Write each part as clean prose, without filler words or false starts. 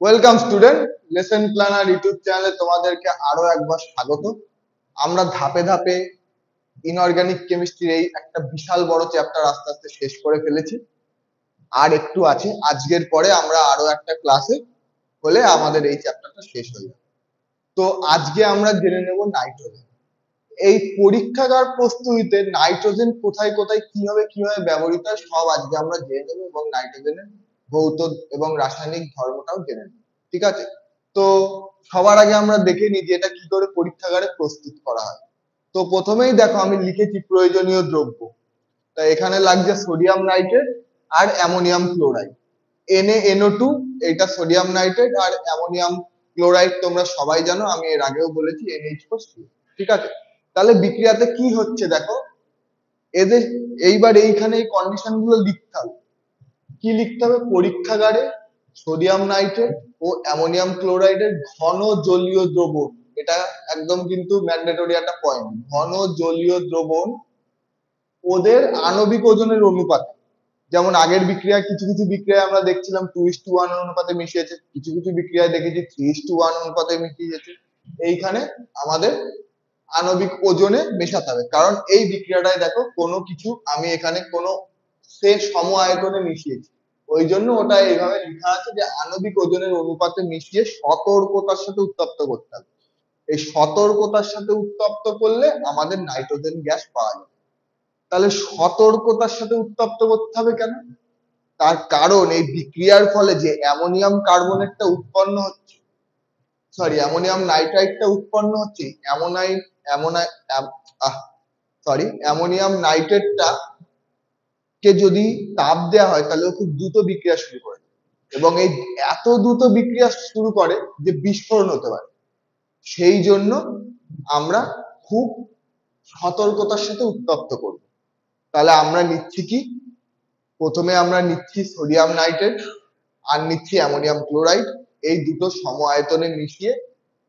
Welcome student, lesson planner YouTube চ্যানেলে তোমাদেরকে আরো একবার স্বাগত। আমরা ধাপে ধাপে ইনঅর্গানিক কেমিস্ট্রির এই একটা বিশাল বড় চ্যাপ্টার আস্তে আস্তে শেষ করে ফেলেছি। আর একটু আছে, আজকের পরে আমরা আরো একটা ক্লাসে হলে আমাদের এই চ্যাপ্টারটা শেষ হয়ে যাবে। তো আজকে আমরা জেনে নেব নাইট্রোজেন। এই পরীক্ষাগার প্রস্তুতিতে নাইট্রোজেন কোথায় কোথায় কিভাবে কিভাবে ব্যবহৃত হয় সব আজকে আমরা জেনে নেব, এবং নাইট্রোজেনের ভৌত এবং রাসায়নিক ধর্মটাও জেনে নেব। ঠিক আছে? তো সবার আগে আমরা দেখে নিই যে এটা কি করে পরীক্ষাগারে প্রস্তুত করা হয়। তো প্রথমেই দেখো আমি লিখেছি প্রয়োজনীয় দ্রব্য। তা এখানে লাগছে সোডিয়াম নাইট্রেট আর অ্যামোনিয়াম ক্লোরাইড। NaNO2, এটা সোডিয়াম নাইট্রেট, আর অ্যামোনিয়াম ক্লোরাইড তোমরা সবাই জানো, আমি এর আগেও বলেছি NH4CO। ঠিক আছে? তাহলে বিক্রিয়াতে কি হচ্ছে দেখো, এদের এইবার এইখানে এই কন্ডিশন গুলো লিখতে হবে। কি লিখতে হবে? পরীক্ষাগারে সোডিয়াম নাইট্রেট ও অ্যামোনিয়াম ক্লোরাইডের ঘন জলীয় দ্রবণ, এটা একদম কিন্তু ম্যান্ডেটরি একটা পয়েন্ট, ঘন জলীয় দ্রবণ ওদের আণবিক ওজনের অনুপাতে। যেমন আগের বিক্রিয়া কিছু কিছু বিক্রিয়ায় আমরা দেখছিলাম 2:1 অনুপাতে মিশিয়েছে, কিছু কিছু বিক্রিয়ায় দেখেছি 3:1 অনুপাতে মিশিয়েছে। এইখানে আমাদের আণবিক ওজনে মেশাতে হবে, কারণ এই বিক্রিয়াটায় দেখো কোনো কিছু আমি এখানে কোনো সে সম আয়তনে মিশিয়েছি, ওই জন্য ওটা এইভাবে লেখা আছে যে আণবিক ওজনের অনুপাতে মিশিয়ে সতর্কতার সাথে উত্তপ্ত করতে হবে। এই সতর্কতার সাথে উত্তপ্ত করলে আমাদের নাইট্রোজেন গ্যাস পাওয়া যাবে। তাহলে সতর্কতার সাথে উত্তপ্ত করতে হবে কেন? তার কারণ এই বিক্রিয়ার ফলে যে অ্যামোনিয়াম কার্বনেটটা উৎপন্ন হচ্ছে, সরি অ্যামোনিয়াম নাইট্রাইটটা উৎপন্ন হচ্ছে, অ্যামোনাইট অ্যামোনাই সরি অ্যামোনিয়াম নাইট্রেটটা কে যদি তাপ দেওয়া হয় তাহলে ও খুব দ্রুত বিক্রিয়া শুরু করে, এবং এই এত দ্রুত বিক্রিয়া শুরু করে যে বিস্ফোরণ হতে পারে। সেই জন্য আমরা খুব সতর্কতার সাথে উত্তপ্ত করব। তাহলে আমরা নিচ্ছি কি? প্রথমে আমরা নিচ্ছি সোডিয়াম নাইট্রেট আর নিচ্ছি অ্যামোনিয়াম ক্লোরাইড, এই দুটো সম আয়তনে মিশিয়ে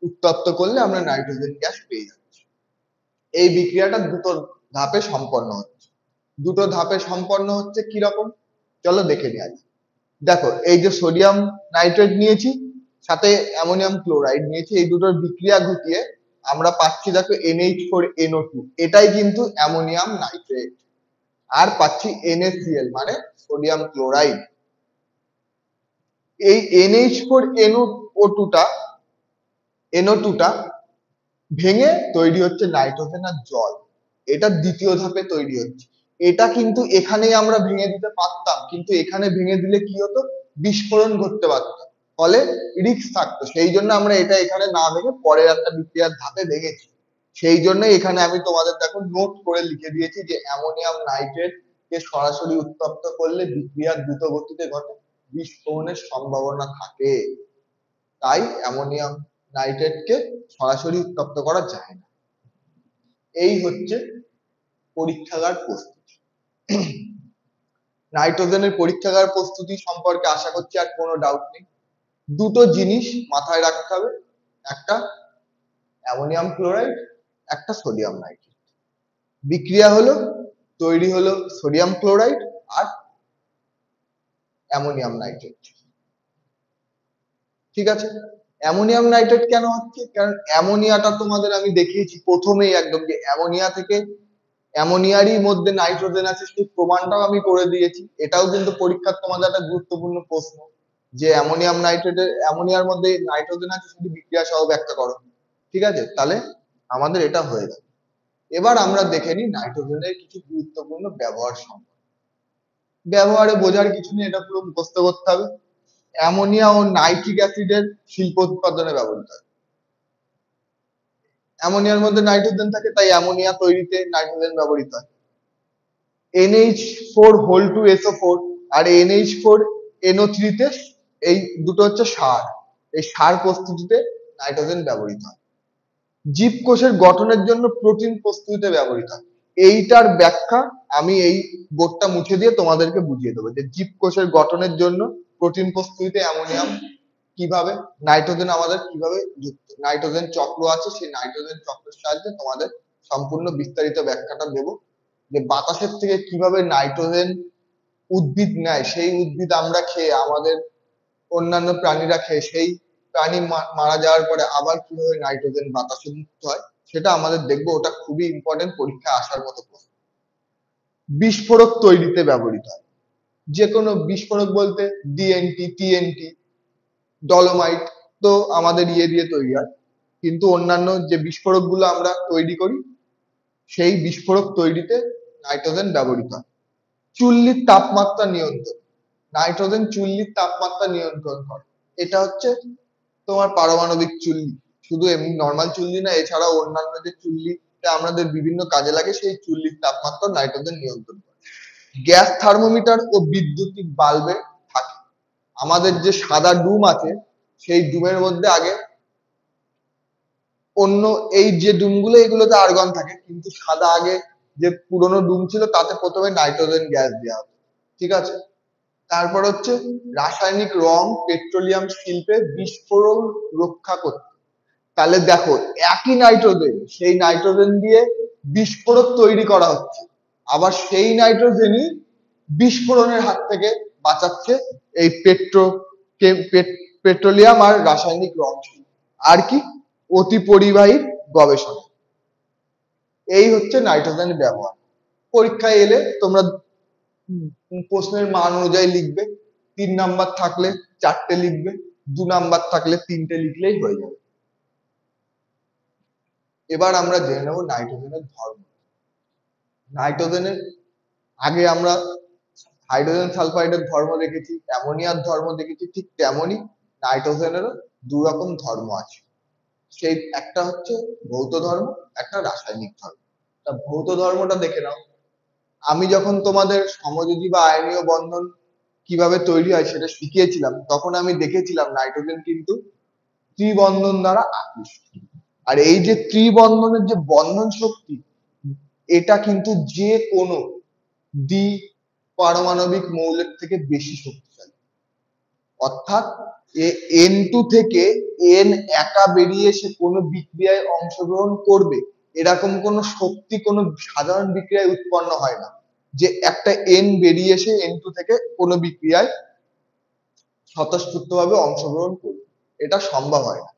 উত্তপ্ত করলে আমরা নাইট্রোজেন গ্যাস পেয়ে যাচ্ছি। এই বিক্রিয়াটা দুটো ধাপে সম্পন্ন হচ্ছে। দুটো ধাপে সম্পন্ন হচ্ছে কিরকম, চলো দেখে নেওয়া যাক। দেখো এই যে সোডিয়াম নাইট্রেট নিয়েছি, সাথে অ্যামোনিয়াম ক্লোরাইড নিয়েছি, এই দুটোর বিক্রিয়া ঘটিয়ে আমরা পাচ্ছি দেখো NH4NO2, এটাই কিন্তু অ্যামোনিয়াম নাইট্রেট। আর পাচ্ছি NaCl মানে সোডিয়াম ক্লোরাইড। এই NH4NO2টা ভেঙে তৈরি হচ্ছে নাইট্রোজেন আর জল। এটা দ্বিতীয় ধাপে তৈরি হচ্ছে। এটা কিন্তু এখানেই আমরা ভেঙে দিতে পারতাম, কিন্তু এখানে ভেঙে দিলে কি হতো? বিস্ফোরণ ঘটতে পারত, ফলে রিস্ক থাকতো। সেই জন্য আমরা এটা এখানে না ভেঙে পরের একটা বিক্রিয়ার ধাপে ভেঙেছি। সেই জন্য এখানে আমি তোমাদের দেখো নোট করে লিখে দিয়েছি যে অ্যামোনিয়াম নাইট্রেট কে সরাসরি উত্তপ্ত করলে বিক্রিয়া দ্রুত গতিতে ঘটে, বিস্ফোরণের সম্ভাবনা থাকে। তাই অ্যামোনিয়াম নাইট্রেটকে সরাসরি উত্তপ্ত করা যায় না। এই হচ্ছে পরীক্ষাগার প্রস্তুতি। নাইট্রোজেনের পরীক্ষাগার প্রস্তুতি সম্পর্কে আশা করছি আর কোনো ডাউট নেই। দুটো জিনিস মাথায় রাখতে হবে, একটা অ্যামোনিয়াম ক্লোরাইড, একটা সোডিয়াম নাইট্রেট। বিক্রিয়া হলো, তৈরি হলো সোডিয়াম ক্লোরাইড আর অ্যামোনিয়াম নাইট্রেট। ঠিক আছে? অ্যামোনিয়াম নাইট্রেট কেন হচ্ছে? কারণ অ্যামোনিয়াটা তোমাদের আমি দেখিয়েছি প্রথমেই একদম, যে অ্যামোনিয়া থেকে অ্যামোনিয়ারই মধ্যে নাইট্রোজেন আছে, সেই প্রমাণটাও আমি করে দিয়েছি। এটাও কিন্তু পরীক্ষার তোমাদের একটা গুরুত্বপূর্ণ প্রশ্ন, যে অ্যামোনিয়াম নাইট্রেটের অ্যামোনিয়ার মধ্যে নাইট্রোজেন আছে, শুধু বিক্রিয়া সহ ব্যাখ্যা করো। ঠিক আছে? তাহলে আমাদের এটা হয়ে গেল। এবার আমরা দেখে নিই নাইট্রোজেনের কিছু গুরুত্বপূর্ণ ব্যবহার সম্পর্কে। ব্যবহারে বোঝার কিছু নেই, এটা পুরো মুখস্থ করতে হবে। অ্যামোনিয়া ও নাইট্রিক অ্যাসিডের শিল্প উৎপাদনে ব্যবহৃত হয়। অ্যামোনিয়ার মধ্যে নাইট্রোজেন থাকে, তাই অ্যামোনিয়া তৈরিতে নাইট্রোজেন ব্যবহৃত হয়। NH4 আর NH4NO3 তে, এই দুটো হচ্ছে সার, এই সার প্রস্তুতিতে নাইট্রোজেন ব্যবহৃত হয়। জীবকোষের গঠনের জন্য প্রোটিন প্রস্তুতিতে ব্যবহৃত হয়। এইটার ব্যাখ্যা আমি এই বোর্ডটা মুছে দিয়ে তোমাদেরকে বুঝিয়ে দেবো, যে জীবকোষের গঠনের জন্য প্রোটিন প্রস্তুতিতে অ্যামোনিয়াম কিভাবে, নাইট্রোজেন আমাদের কিভাবে যুক্ত, নাইট্রোজেন চক্র আছে, সেই নাইট্রোজেন চক্রের সাহায্যে তোমাদের সম্পূর্ণ বিস্তারিত ব্যাখ্যাটা দেবো। যে বাতাসের থেকে কিভাবে নাইট্রোজেন উদ্ভিদ নেয়, সেই উদ্ভিদ আমরা খেয়ে আমাদের অন্যান্য প্রাণীরা খেয়ে সেই প্রাণী মারা যাওয়ার পরে আবার কিভাবে নাইট্রোজেন বাতাসে মুক্ত হয় সেটা আমাদের দেখবো। ওটা খুবই ইম্পর্টেন্ট, পরীক্ষায় আসার মতো প্রশ্ন। বিস্ফোরক তৈরিতে ব্যবহৃত হয়। যে কোনো বিস্ফোরক বলতে ডিএনটি, টিএনটি, ডলোমাইট তো আমাদের দিয়ে তৈরি হয়, কিন্তু অন্যান্য যে বিস্ফোরক গুলো আমরা তৈরি করি সেই বিস্ফোরক তৈরিতে নাইট্রোজেন ব্যবহৃত হয়। চুল্লির তাপমাত্রা নিয়ন্ত্রণ, নাইট্রোজেন চুল্লির তাপমাত্রা নিয়ন্ত্রণ করে। এটা হচ্ছে তোমার পারমাণবিক চুল্লি, শুধু এমনি নর্মাল চুল্লি না, এছাড়াও অন্যান্য যে চুল্লিটা আমাদের বিভিন্ন কাজে লাগে সেই চুল্লির তাপমাত্রা নাইট্রোজেন নিয়ন্ত্রণ করে। গ্যাস থার্মোমিটার ও বৈদ্যুতিক বাল্বে থাকে। আমাদের যে সাদা ডুম আছে সেই ডুমের মধ্যে আগে অন্য এই যে ডুমগুলো এগুলোতে আর্গন থাকে, কিন্তু সাদা আগে যে পুরোনো ডুম ছিল তাতে প্রথমে নাইট্রোজেন গ্যাস দেওয়া হতো, ঠিক আছে। তারপর হচ্ছে রাসায়নিক রং পেট্রোলিয়াম শিল্পে বিস্ফোরণ রক্ষা করতে। তাহলে দেখো একই নাইট্রোজেন, সেই নাইট্রোজেন দিয়ে বিস্ফোরক তৈরি করা হচ্ছে, আবার সেই নাইট্রোজেনই বিস্ফোরণের হাত থেকে বাঁচাচ্ছে এই পেট্রোলিয়াম আর রাসায়নিক রং শিল্প। আর কি অতি পরিবাহী গবেষণা। এই হচ্ছে নাইট্রোজেনের ব্যবহার। পরীক্ষায় এলে তোমরা প্রশ্নের মান অনুযায়ী লিখবে, 3 নাম্বার থাকলে 4টে লিখবে, 2 নাম্বার থাকলে 3টে লিখলেই হয়ে যাবে। এবার আমরা জেনে নেব নাইট্রোজেনের ধর্ম। নাইট্রোজেনের আগে আমরা হাইড্রোজেন সালফাইডের ধর্ম দেখেছি, অ্যামোনিয়ার ধর্ম দেখেছি, ঠিক তেমনই নাইট্রোজেনেরও 2 রকম ধর্ম আছে। সেই একটা হচ্ছে ভৌত ধর্ম, একটা রাসায়নিক ধর্ম। তা ভৌত ধর্মটা দেখে নাও। আমি যখন তোমাদের সমযোজী বা আয়নীয় বন্ধন কিভাবে তৈরি হয় সেটা শিখিয়েছিলাম, তখন আমি দেখেছিলাম নাইট্রোজেন কিন্তু ত্রিবন্ধন দ্বারা আকৃষ্ট। আর এই যে ত্রিবন্ধনের যে বন্ধন শক্তি, এটা কিন্তু যে কোনো দ্বি পারমাণবিক মৌলের থেকে বেশি শক্তিশালী। অর্থাৎ N2 থেকে N একা বেরিয়ে এসে কোনো বিক্রিয়ায় অংশগ্রহণ করবে, এরকম কোনো শক্তি কোনো সাধারণ বিক্রিয়ায় উৎপন্ন হয় না যে একটা N বেরিয়ে এসে N2 থেকে কোনো বিক্রিয়ায় স্বতঃস্ফূর্তভাবে অংশগ্রহণ করবে, এটা সম্ভব হয় না।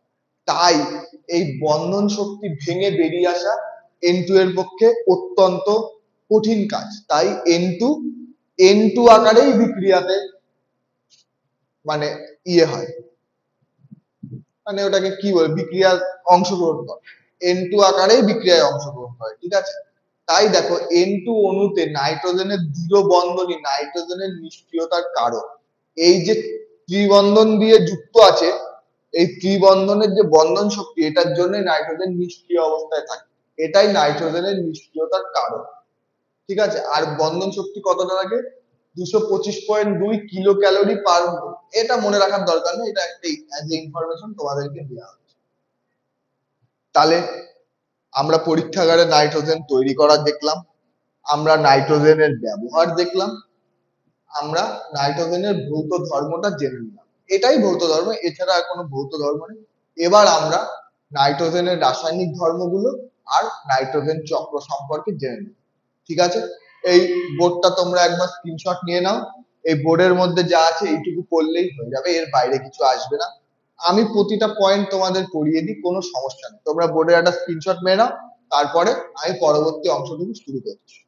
তাই এই বন্ধন শক্তি ভেঙে বেরিয়ে আসা N2 এর পক্ষে অত্যন্ত কঠিন কাজ। তাই N2 আকারেই বিক্রিয়াতে মানে হয়, মানে ওটাকে কি বলে, বিক্রিয়ায় অংশগ্রহণ করে, N2 আকারেই বিক্রিয়ায় অংশগ্রহণ করে, ঠিক আছে। তাই দেখো N2 অণুতে নাইট্রোজেনের দৃঢ় বন্ধনই নাইট্রোজেনের নিষ্ক্রিয়তার কারণ। এই যে ত্রিবন্ধন দিয়ে যুক্ত আছে, এই ত্রিবন্ধনের যে বন্ধন শক্তি, এটার জন্য নাইট্রোজেন নিষ্ক্রিয় অবস্থায় থাকে, এটাই নাইট্রোজেনের নিষ্ক্রিয়তার কারণ, ঠিক আছে। আর বন্ধন শক্তি কতটা থাকে? 225.2 কিলো ক্যালোরি পার মোল। এটা মনে রাখার দরকার নেই, এটা একটা ইনফরমেশন তোমাদেরকে দেওয়া হচ্ছে। তাহলে আমরা পরীক্ষাগারে নাইট্রোজেন তৈরি করা দেখলাম, আমরা নাইট্রোজেনের ব্যবহার দেখলাম, আমরা নাইট্রোজেনের ভৌত ধর্মটা জেনে নিলাম। এটাই ভৌত ধর্ম, এছাড়া আর কোনো ভৌত ধর্ম নেই। এবার আমরা নাইট্রোজেনের রাসায়নিক ধর্মগুলো আর নাইট্রোজেন চক্র সম্পর্কে জেনে নেব, ঠিক আছে। এই বোর্ডটা তোমরা একবার স্ক্রিনশট নিয়ে নাও। এই বোর্ডের মধ্যে যা আছে এইটুকু পড়লেই হয়ে যাবে, এর বাইরে কিছু আসবে না। আমি প্রতিটা পয়েন্ট তোমাদের পড়িয়ে দিই, কোনো সমস্যা নেই। তোমরা বোর্ডের একটা স্ক্রিনশট নিয়ে নাও, তারপরে আমি পরবর্তী অংশটুকু শুরু করছি।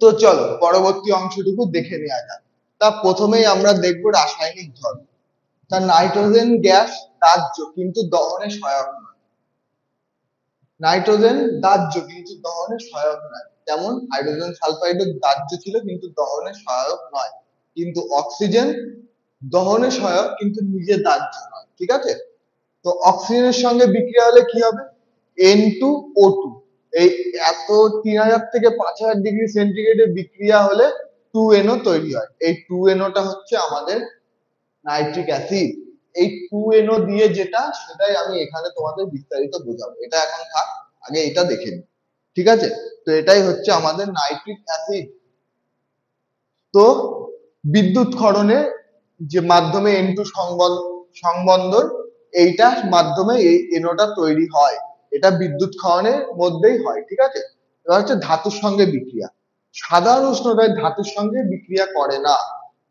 তো চলো পরবর্তী অংশটুকু দেখে নেওয়া যাক। তা প্রথমেই আমরা দেখবো রাসায়নিক ধর্ম। তা নাইট্রোজেন গ্যাস দাহ্য কিন্তু দহনে সহায়ক নয়। নাইট্রোজেন দাহ্য কিন্তু দহনে সহায়ক নয়। যেমন হাইড্রোজেন সালফাইডের দাহ্য ছিল কিন্তু দহনে সহায়ক নয়, কিন্তু অক্সিজেন দহনে সহায়ক কিন্তু নিজে দাহ্য নয়, ঠিক আছে। তো অক্সিজেনের সঙ্গে বিক্রিয়া হলে কি হবে? N2O2, এই এত 3000 থেকে 5000 ডিগ্রি সেন্টিগ্রেডে বিক্রিয়া হলে 2NO তৈরি হয়। এই 2NO টা হচ্ছে আমাদের নাইট্রিক অ্যাসিড। এই 2NO দিয়ে যেটা, সেটাই আমি এখানে তোমাদের বিস্তারিত বোঝাবো, এটা এখন থাক, আগে এটা দেখে নিই, ঠিক আছে। তো এটাই হচ্ছে আমাদের নাইট্রিক অ্যাসিড। তো বিদ্যুৎ ক্ষরণে যে মাধ্যমে N2 সংবন্ধন, এইটার মাধ্যমে এই NO টা তৈরি হয়, এটা বিদ্যুৎ ক্ষরণের মধ্যেই হয়, ঠিক আছে। এবার হচ্ছে ধাতুর সঙ্গে বিক্রিয়া। সাধারণ উষ্ণতায় ধাতুর সঙ্গে বিক্রিয়া করে না,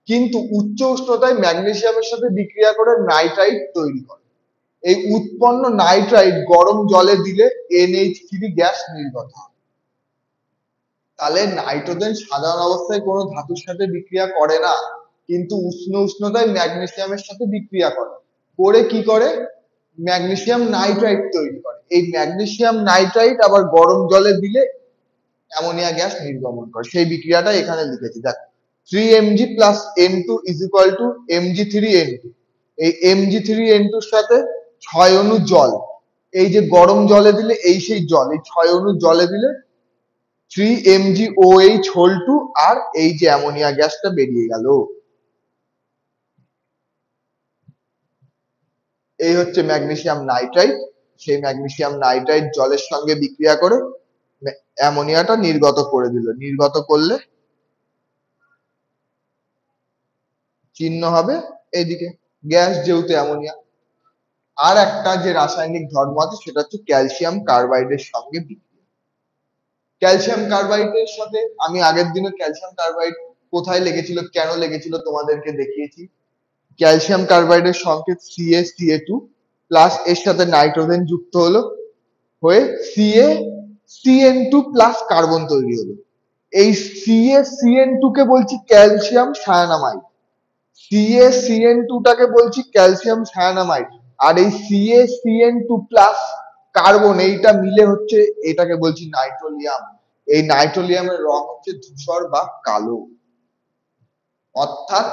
কিন্তু উচ্চ উষ্ণতায় ম্যাগনেসিয়ামের সাথে বিক্রিয়া করে নাইট্রাইট তৈরি করে। এই উৎপন্ন নাইট্রাইট গরম জলে দিলে NH3 গ্যাস নির্গত হয়। তাহলে নাইট্রোজেন সাধারণ অবস্থায় কোনো ধাতুর সাথে বিক্রিয়া করে না, কিন্তু উষ্ণ উষ্ণতায় ম্যাগনেসিয়ামের সাথে বিক্রিয়া করে। করে কি করে? ম্যাগনেসিয়াম নাইট্রাইট তৈরি করে। এই ম্যাগনেসিয়াম নাইট্রাইট আবার গরম জলে দিলে অ্যামোনিয়া গ্যাস নির্গমন করে। সেই বিক্রিয়াটা এখানে লিখেছি দেখ, 3 mg plus N2 is equal to Mg3N2। এই Mg3N2 এর সাথে 6 অণু জল, এই যে গরম জলে দিলে এই সেই জল, এই 6 অণু জলে দিলে 3 mgOH হোল টু, আর এই যে অ্যামোনিয়া গ্যাসটা বেরিয়ে গেল। এই হচ্ছে ম্যাগনেসিয়াম নাইট্রাইট। সেই ম্যাগনেসিয়াম নাইট্রাইট জলের সঙ্গে বিক্রিয়া করে অ্যামোনিয়াটা নির্গত করে দিল। নির্গত করলে চিহ্ন হবে এইদিকে গ্যাস, যেহেতু অ্যামোনিয়া। আর একটা যে রাসায়নিক ধর্ম আছে সেটা হচ্ছে ক্যালসিয়াম কার্বাইডের সঙ্গে বিক্রিয়া। ক্যালসিয়াম কার্বাইডের সাথে আমি আগের দিনে ক্যালসিয়াম কার্বাইড কোথায় লেগেছিল, কেন লেগেছিল তোমাদেরকে দেখিয়েছি। ক্যালসিয়াম কার্বাইডের সংকেত CaCa2 প্লাস এর সাথে নাইট্রোজেন যুক্ত হলো, হয়ে CaCN2 প্লাস কার্বন তৈরি হলো। এই CaCN2 কে বলছি ক্যালসিয়াম সায়ানামাইড। CaCN2 টাকে বলছি ক্যালসিয়াম সায়ানামাইড। আর এই CaCN2 প্লাস কার্বন এইটা মিলে হচ্ছে, এটাকে বলছি নাইট্রোলিয়াম। এই নাইট্রোলিয়ামের রং হচ্ছে ধূসর বা কালো। অর্থাৎ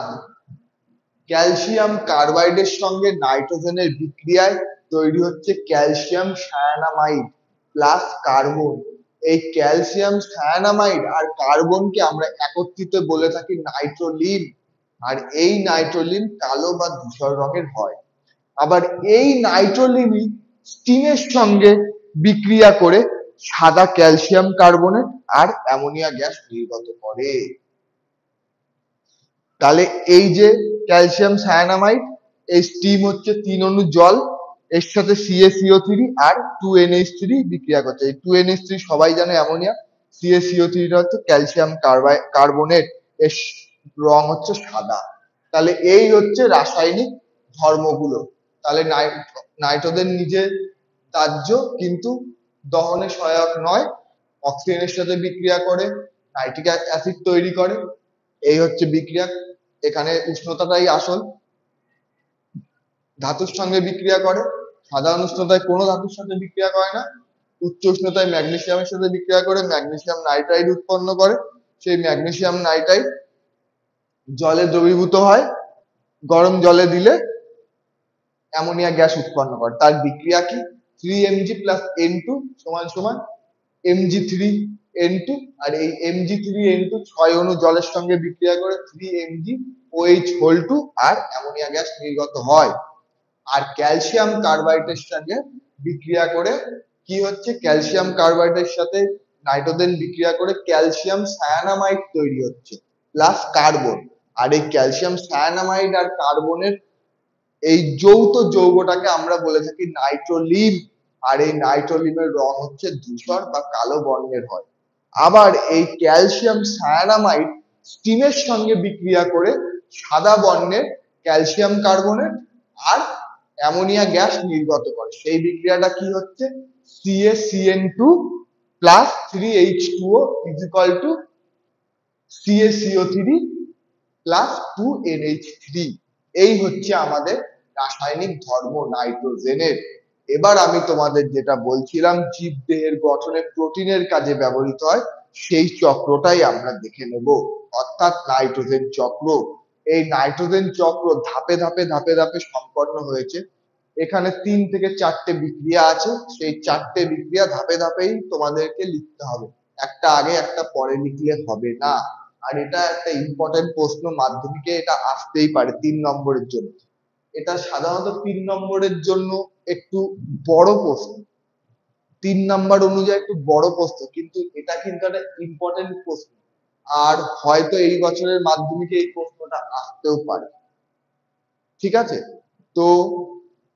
ক্যালসিয়াম কার্বাইডের সঙ্গে নাইট্রোজেনের বিক্রিয়ায় তৈরি হচ্ছে ক্যালসিয়াম সায়ানামাইড প্লাস কার্বন। এই ক্যালসিয়াম সায়ানামাইড আর কার্বনকে আমরা একত্রিত বলে থাকি নাইট্রোলিন। আর এই নাইট্রোলিন কালো বা ধূসর রঙের হয়। আবার এই নাইট্রোলিনই স্টিমের সঙ্গে বিক্রিয়া করে সাদা ক্যালসিয়াম কার্বনেট আর অ্যামোনিয়া গ্যাস নির্গত করে। তাহলে এই যে ক্যালসিয়াম সায়ানামাইড, এই স্টিম হচ্ছে 3 অণু জল, এর সাথে CaCO3 আর 2NH3 বিক্রিয়া করছে। এই 2NH3 সবাই জানে অ্যামোনিয়া, CaCO3 টা হচ্ছে ক্যালসিয়াম কার্বনেট, এর রং হচ্ছে সাদা। তাহলে এই হচ্ছে রাসায়নিক ধর্মগুলো। তাহলে নাইট্রোজেন নিজে দাহ্য কিন্তু দহনে সহায়ক নয়, অক্সিজেনের সাথে বিক্রিয়া করে নাইট্রিক অ্যাসিড তৈরি করে। এই হচ্ছে বিক্রিয়া। এখানে উষ্ণতাটাই আসল। ধাতুর সঙ্গে বিক্রিয়া করে, সাধারণ উষ্ণতায় কোনো ধাতুর সাথে বিক্রিয়া করে না। উচ্চ উষ্ণতায় ম্যাগনেসিয়ামের সাথে বিক্রিয়া করে ম্যাগনেসিয়াম নাইট্রাইড উৎপন্ন করে। সেই ম্যাগনেসিয়াম নাইট্রাইড জলে দ্রবীভূত হয়, গরম জলে দিলে অ্যামোনিয়া গ্যাস উৎপন্ন করে। তার বিক্রিয়া কি? 3 mg প্লাস N2 সমান সমান Mg3N2। আর এই Mg3N2 6 অণু জলের সঙ্গে বিক্রিয়া করে 3 mgOH হোল টু, আর অ্যামোনিয়া গ্যাস নির্গত হয়। আর ক্যালসিয়াম কার্বাইডের সঙ্গে বিক্রিয়া করে কি হচ্ছে, ক্যালসিয়াম কার্বাইডের সাথে নাইট্রোজেন বিক্রিয়া করে ক্যালসিয়াম সায়ানামাইড তৈরি হচ্ছে প্লাস কার্বন। আর এই ক্যালসিয়াম সায়ানামাইড আর কার্বনের এই যৌথ যৌগটাকে আমরা বলে থাকি নাইট্রোলিন। আর এই নাইট্রোলিনের রং হচ্ছে ধূসর বা কালো বর্ণের হয়। আবার এই ক্যালসিয়াম সায়ানামাইড স্টিমের সঙ্গে বিক্রিয়া করে সাদা বর্ণের ক্যালসিয়াম কার্বনেট আর অ্যামোনিয়া গ্যাস নির্গত করে। সেই বিক্রিয়াটা কি হচ্ছে, CaCN2 plus 3H2O is equal to CaCO3 plus 2NH3। এই হচ্ছে আমাদের রাসায়নিক ধর্ম নাইট্রোজেনের। এবার আমি তোমাদের যেটা বলছিলাম জীবদেহের গঠনে প্রোটিনের কাজে ব্যবহৃত হয়, সেই চক্রটাই আমরা দেখে নেব, অর্থাৎ নাইট্রোজেন চক্র। এই নাইট্রোজেন চক্র ধাপে ধাপে ধাপে ধাপে সম্পন্ন হয়েছে। এখানে 3 থেকে 4টে বিক্রিয়া আছে, সেই 4টে বিক্রিয়া ধাপে ধাপেই তোমাদেরকে লিখতে হবে, একটা আগে একটা পরে লিখলে হবে না। আর এটা একটা ইম্পর্টেন্ট প্রশ্ন, মাধ্যমিকে এটা আসতেই পারে 3 নম্বরের জন্য। এটা সাধারণত 3 নম্বরের জন্য একটু বড় প্রশ্ন, 3 নাম্বার অনুযায়ী একটু বড় প্রশ্ন, কিন্তু এটা কিন্তু একটা ইম্পর্টেন্ট প্রশ্ন। আর হয়তো এই বছরের মাধ্যমিকে এই প্রশ্নটা আসতেও পারে। ঠিক আছে, তো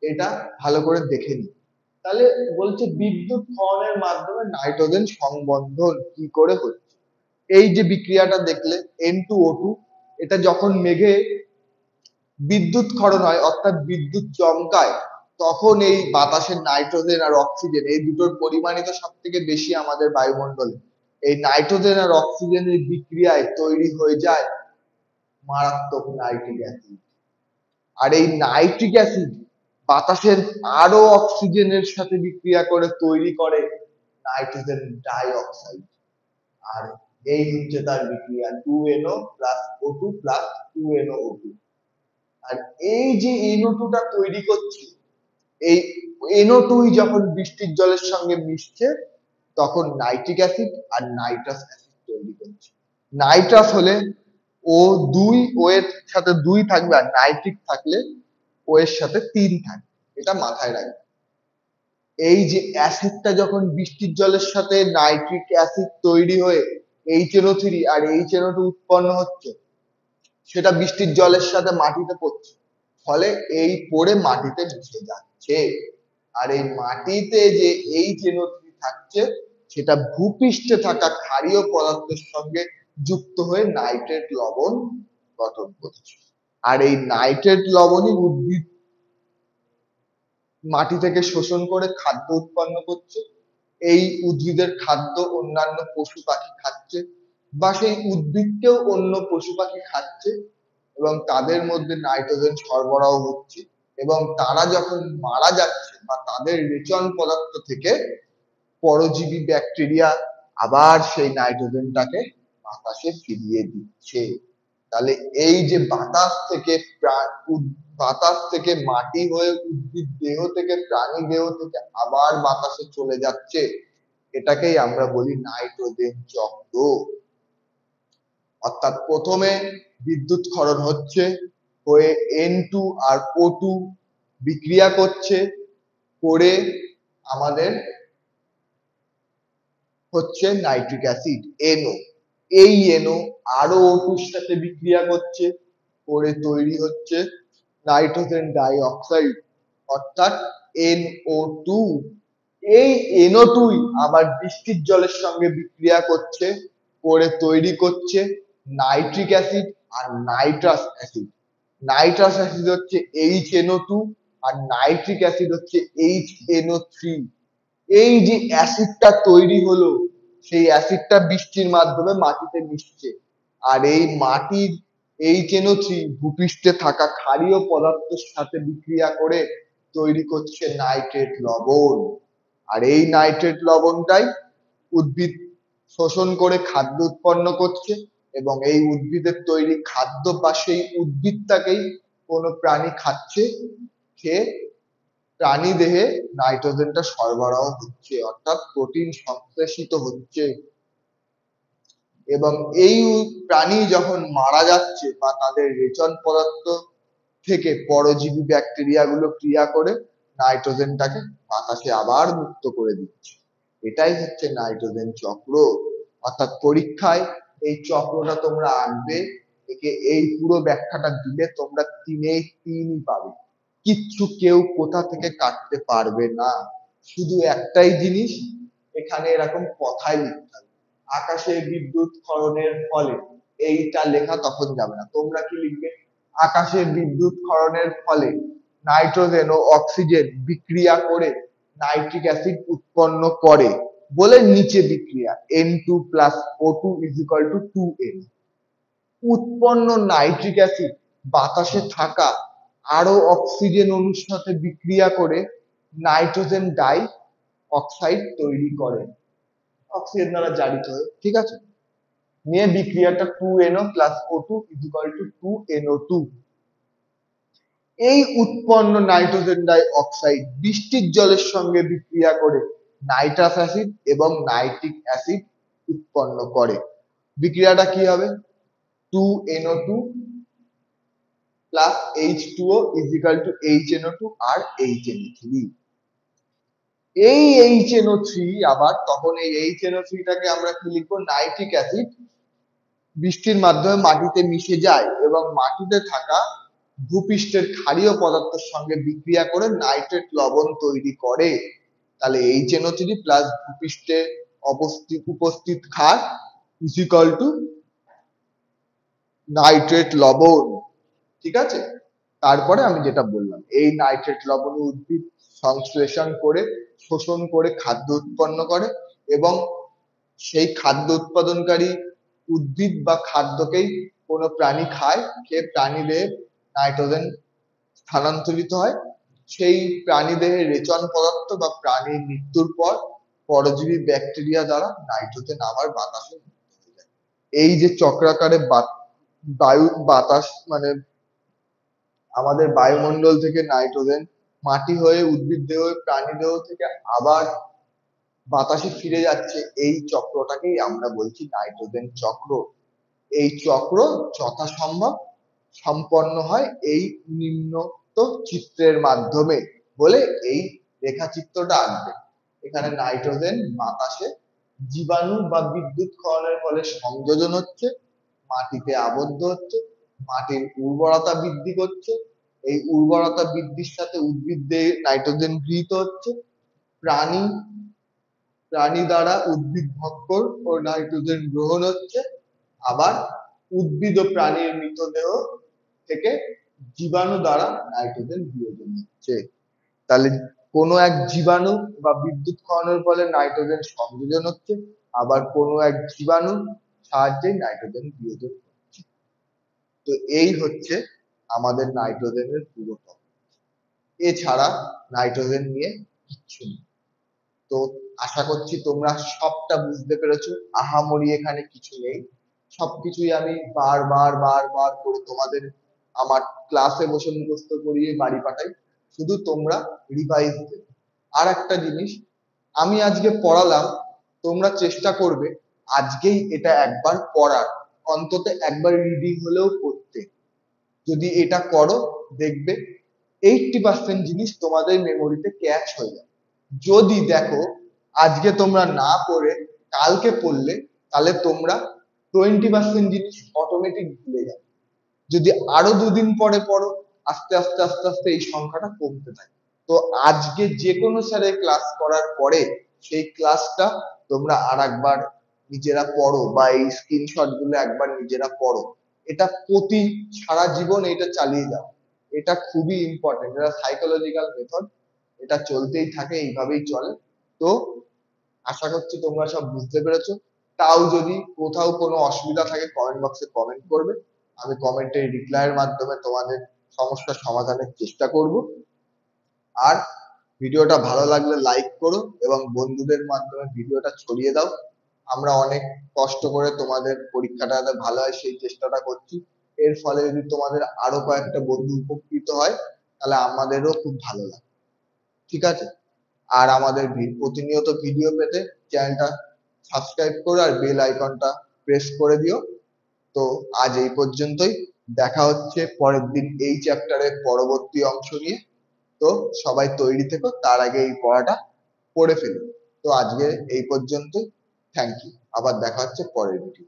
এটা ভালো করে দেখে নিই। তাহলে বলছে বিদ্যুৎ ক্ষরণের মাধ্যমে নাইট্রোজেন সংবন্ধন কি করে হচ্ছে। এই যে বিক্রিয়াটা দেখলে N2O2, এটা যখন মেঘে বিদ্যুৎ ক্ষরণ হয় অর্থাৎ বিদ্যুৎ চমকায়, তখন এই বাতাসের নাইট্রোজেন আর অক্সিজেন এই দুটোর পরিমাণই তো সব থেকে বেশি আমাদের বায়ুমণ্ডলে। এই নাইট্রোজেন আর অক্সিজেনের বিক্রিয়ায় তৈরি হয়ে যায় মারাত্মক নাইট্রিক অ্যাসিড। আর এই নাইট্রিক অ্যাসিড বাতাসের আরো অক্সিজেনের সাথে বিক্রিয়া করে তৈরি করে নাইট্রোজেন ডাই অক্সাইড। আর এই হচ্ছে তার বিক্রিয়া 2NO plus O2 plus 2NO2। আর এই যে NO2 টা তৈরি করছে, এই NO2 যখন বৃষ্টির জলের সঙ্গে মিশছে তখন নাইট্রিক অ্যাসিড আর নাইট্রাস অ্যাসিড তৈরি করছে। নাইট্রাস হলে O2, ও এর সাথে 2 থাকবে, আর নাইট্রিক থাকলে ও এর সাথে 3 থাকবে। এটা মাথায় রাখবে। এই যে অ্যাসিডটা যখন বৃষ্টির জলের সাথে নাইট্রিক অ্যাসিড তৈরি হয়ে HNO3 আর HNO2 উৎপন্ন হচ্ছে, সেটা বৃষ্টির জলের সাথে মাটিতে পড়ছে, ফলে এই পড়ে মাটিতে মিশে যাচ্ছে। আর এই মাটিতে যে HNO3 থাকছে সেটা ভূপৃষ্ঠে থাকা ক্ষারীয় পদার্থের সঙ্গে যুক্ত হয়ে নাইট্রেট লবণ গঠন করছে। আর এই নাইট্রেট লবণই উদ্ভিদ মাটি থেকে শোষণ করে খাদ্য উৎপন্ন করছে। এই উদ্ভিদের খাদ্য অন্যান্য পশু পাখি খাচ্ছে, বা সেই উদ্ভিদকেও অন্য পশু পাখি খাচ্ছে, এবং তাদের মধ্যে নাইট্রোজেন সরবরাহ হচ্ছে, এবং তারা যখন মারা যাচ্ছে বা তাদের রেচন পদার্থ থেকে পরজীবী ব্যাকটেরিয়া আবার সেই নাইট্রোজেনটাকে বাতাসে ফিরিয়ে দিচ্ছে। তাহলে এই যে বাতাস থেকে মাটি হয়ে উদ্ভিদ দেহ থেকে প্রাণী দেহ থেকে আবার বাতাসে চলে যাচ্ছে, এটাকেই আমরা বলি নাইট্রোজেন চক্র। অর্থাৎ প্রথমে বিদ্যুৎ ক্ষরণ হচ্ছে, হয়ে N2 আর O2 বিক্রিয়া করছে, করে আমাদের হচ্ছে নাইট্রিক অ্যাসিড NO। এই NO আরো O2 এর সাথে বিক্রিয়া করছে, করে তৈরি হচ্ছে নাইট্রোজেন ডাই অক্সাইড অর্থাৎ NO2। এই NO2 আবার বৃষ্টির জলের সঙ্গে বিক্রিয়া করছে, করে তৈরি করছে নাইট্রিক অ্যাসিড আর নাইট্রাস অ্যাসিড। নাইট্রাস অ্যাসিড হচ্ছে HNO2 আর নাইট্রিক অ্যাসিড হচ্ছে HNO3। এই যে অ্যাসিডটা তৈরি হলো, সেই অ্যাসিডটা বৃষ্টির মাধ্যমে মাটিতে মিশছে, আর এই মাটির HNO3 ভূপৃষ্ঠে থাকা ক্ষারীয় পদার্থের সাথে বিক্রিয়া করে তৈরি করছে নাইট্রেট লবণ। আর এই নাইট্রেট লবণটাই উদ্ভিদ শোষণ করে খাদ্য উৎপন্ন করছে, এবং এই উদ্ভিদের তৈরি খাদ্য বা সেই উদ্ভিদটাকেই কোনো প্রাণী খাচ্ছে, খেয়ে প্রাণী দেহে নাইট্রোজেনটা সরবরাহ হচ্ছে, অর্থাৎ প্রোটিন সংশ্লেষিত হচ্ছে। এবং এই প্রাণী যখন মারা যাচ্ছে বা তাদের রেচন পদার্থ থেকে পরজীবী ব্যাকটেরিয়া গুলো ক্রিয়া করে নাইট্রোজেনটাকে বাতাসে আবার মুক্ত করে দিচ্ছে। এটাই হচ্ছে নাইট্রোজেন চক্র। অর্থাৎ পরীক্ষায় এই চক্রটা তোমরা আনবে, একে এই পুরো ব্যাখ্যাটা দিলে তোমরা 3-এই 3ই পাবে, কিচ্ছু কেউ কোথা থেকে কাটতে পারবে না। শুধু একটাই জিনিস এখানে এরকম কথায় লিখতে হবে, আকাশে বিদ্যুৎ ক্ষরণের ফলে, এইটা লেখা তখন যাবে না। তোমরা কি লিখবে? আকাশে বিদ্যুৎ ক্ষরণের ফলে নাইট্রোজেন ও অক্সিজেন বিক্রিয়া করে নাইট্রিক অ্যাসিড উৎপন্ন করে বলে নিচে বিক্রিয়া N2 plus O2 is equal two 2N। উৎপন্ন নাইট্রিক অ্যাসিড বাতাসে থাকা আরো অক্সিজেন অণুর সাথে বিক্রিয়া করে নাইট্রোজেন ডাই অক্সাইড তৈরি করে অক্সিজেন দ্বারা জারিত হয়ে, ঠিক আছে। নিয়ে বিক্রিয়াটা 2NO plus O2 is equal two 2NO2। এই উৎপন্ন নাইট্রোজেন ডাই অক্সাইড বৃষ্টির জলের সঙ্গে বিক্রিয়া করে নাইট্রাস অ্যাসিড এবং নাইট্রিক অ্যাসিড উৎপন্ন করে। বিক্রিয়াটা কি হবে? 2NO2 plus H2O is equal two HNO2 আর HNO3। এই HNO3 আবার তখন এই HNO3 টাকে আমরা কি লিখবো? নাইট্রিক অ্যাসিড বৃষ্টির মাধ্যমে মাটিতে মিশে যায় এবং মাটিতে থাকা ভূপৃষ্ঠের ক্ষারীয় পদার্থের সঙ্গে বিক্রিয়া করে নাইট্রেট লবণ তৈরি করে। তাহলে HNO3 প্লাস ভূপৃষ্ঠে উপস্থিত ক্ষার ইজ ইকুয়াল টু নাইট্রেট লবণ। ঠিক আছে, তারপরে আমি যেটা বললাম, এই নাইট্রেট লবণ উদ্ভিদ সংশ্লেষণ করে শোষণ করে খাদ্য উৎপন্ন করে, এবং সেই খাদ্য উৎপাদনকারী উদ্ভিদ বা খাদ্যকেই কোনো প্রাণী খায়, খেয়ে প্রাণীদেহে নাইট্রোজেন স্থানান্তরিত হয়। সেই প্রাণীদেহে রেচন পদার্থ বা প্রাণীর মৃত্যুর পর পরজীবী ব্যাকটেরিয়া দ্বারা নাইট্রোজেন আবার বাতাসে মুক্ত হয়ে যায়। এই যে চক্রাকারে বায়ু বাতাস মানে আমাদের বায়ুমণ্ডল থেকে নাইট্রোজেন মাটি হয়ে উদ্ভিদ দেহ হয়ে প্রাণী দেহ থেকে আবার বাতাসে ফিরে যাচ্ছে, এই চক্রটাকেই আমরা বলছি নাইট্রোজেন চক্র। এই চক্র যথাসম্ভব সম্পন্ন হয় এই নিম্নোক্ত চিত্রের মাধ্যমে বলে এই রেখাচিত্রটা আঁকবে। এখানে নাইট্রোজেন বাতাসে জীবাণু বা বিদ্যুৎ ক্ষরণের ফলে সংযোজন হচ্ছে, মাটিতে আবদ্ধ হচ্ছে, মাটির উর্বরতা বৃদ্ধি করছে, এই উর্বরতা বৃদ্ধির সাথে উদ্ভিদ দেহে নাইট্রোজেন গৃহীত হচ্ছে, প্রাণী প্রাণী দ্বারা উদ্ভিদ ভক্ষণ ও নাইট্রোজেন গ্রহণ হচ্ছে, আবার উদ্ভিদ ও প্রাণীর মৃতদেহ থেকে জীবাণু দ্বারা নাইট্রোজেন বিয়োজন হচ্ছে। তাহলে কোনো এক জীবাণু বা বিদ্যুৎ ক্ষরণের ফলে নাইট্রোজেন সংযোজন হচ্ছে, আবার কোনো এক জীবাণু সাহায্যে নাইট্রোজেন বিয়োজন হচ্ছে। তো এই হচ্ছে আমাদের নাইট্রোজেনের পুরো তত্ত্ব। এছাড়া নাইট্রোজেন নিয়ে কিচ্ছু নেই। তো আশা করছি তোমরা সবটা বুঝতে পেরেছো, আহামরি এখানে কিছু নেই। সবকিছুই আমি বার করে তোমাদের আমার ক্লাসে বসে মুখস্থ করিয়ে বাড়ি পাঠাই, শুধু তোমরা রিভাইজ দেবে। আর একটা জিনিস, আমি আজকে পড়ালাম, তোমরা চেষ্টা করবে আজকেই এটা একবার পড়ার, অন্তত একবার রিডিং হলেও করতে। যদি এটা করো দেখবে 80% জিনিস তোমাদের মেমোরিতে ক্যাচ হয়ে যাবে। যদি দেখো আজকে তোমরা না পড়ে কালকে পড়লে, তাহলে তোমরা 20% জিনিস অটোমেটিক ভুলে যাবে। যদি আরো দুদিন পরে পড়ো, আস্তে আস্তে আস্তে আস্তে এই সংখ্যাটা কমতে থাকে। তো আজকে যে কোনো স্যারের ক্লাস করার পরে সেই ক্লাসটা তোমরা আর একবার নিজেরা পড়ো, বা এই স্ক্রিনশট গুলো একবার নিজেরা পড়ো। এটা প্রতি সারা জীবন এটা চালিয়ে যাও, এটা খুবই ইম্পর্টেন্ট, এটা সাইকোলজিক্যাল মেথড, এটা চলতেই থাকে, এইভাবেই চলে। তো আশা করছি তোমরা সব বুঝতে পেরেছো। তাও যদি কোথাও কোনো অসুবিধা থাকে কমেন্ট বক্সে কমেন্ট করবে, আমি কমেন্টের রিপ্লাইয়ের মাধ্যমে তোমাদের সমস্যার সমাধানের চেষ্টা করব। আর ভিডিওটা ভালো লাগলে লাইক করো এবং বন্ধুদের মাধ্যমে ভিডিওটা ছড়িয়ে দাও। আমরা অনেক কষ্ট করে তোমাদের পরীক্ষাটা যাতে ভালো হয় সেই চেষ্টাটা করছি। এর ফলে যদি তোমাদের আরো কয়েকটা বন্ধু উপকৃত হয়, তাহলে আমাদেরও খুব ভালো লাগে। ঠিক আছে, আর আমাদের প্রতিনিয়ত ভিডিও পেতে চ্যানেলটা সাবস্ক্রাইব করো আর বেল আইকনটা প্রেস করে দিও। তো আজ এই পর্যন্তই, দেখা হচ্ছে পরের দিন এই চ্যাপ্টারের পরবর্তী অংশ নিয়ে। তো সবাই তৈরি থেকো, তার আগে এই পড়াটা পড়ে ফেলো। তো আজকে এই পর্যন্তই, থ্যাংক ইউ, আবার দেখা হচ্ছে পরের ভিডিও।